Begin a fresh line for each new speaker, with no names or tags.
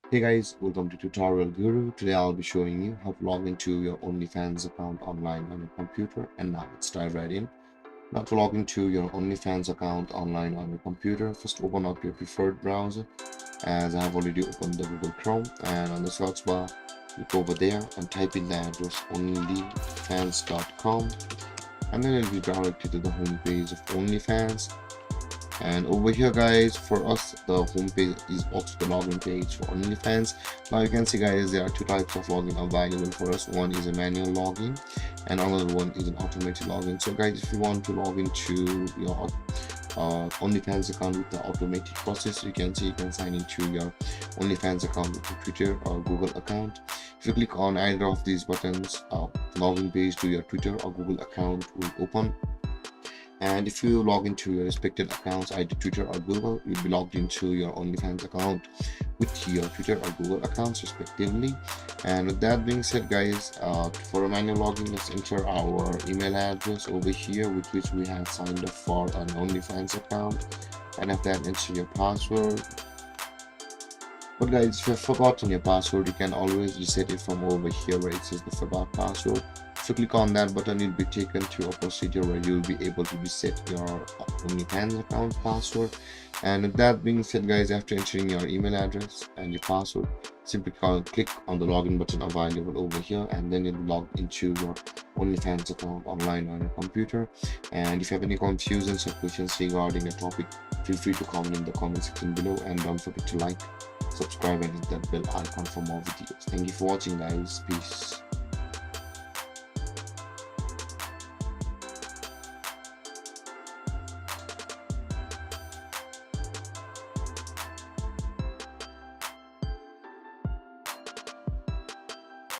Hey guys, welcome to Tutorial Guru. Today I'll be showing you how to log into your OnlyFans account online on your computer. And now let's dive right in. Now to log into your OnlyFans account online on your computer, first open up your preferred browser, as I have already opened the Google Chrome, and on the search bar look over there and type in the address onlyfans.com, and then it'll be directed to the home page of OnlyFans. And over here guys, for us the home page is also the login page for OnlyFans. Now you can see guys, there are two types of login available for us. One is a manual login and another one is an automated login. So guys, if you want to log into your OnlyFans account with the automated process, you can see you can sign into your OnlyFans account with your Twitter or Google account. If you click on either of these buttons, login page to your Twitter or Google account will open. And if you log into your respected accounts, either Twitter or Google, you'll be logged into your OnlyFans account with your Twitter or Google accounts respectively. And with that being said guys, for a manual login, let's enter our email address over here with which we have signed up for an OnlyFans account, and after that enter your password. But guys, if you've forgotten your password, you can always reset it from over here where it says the forgot password. If you click on that button, you'll be taken to a procedure where you'll be able to reset your OnlyFans account password. And with that being said guys, after entering your email address and your password, simply click on the login button available over here, and then you'll be logged into your OnlyFans account online on your computer. And if you have any confusions or questions regarding a topic, feel free to comment in the comment section below, and don't forget to like, subscribe and hit that bell icon for more videos. Thank you for watching guys. Peace.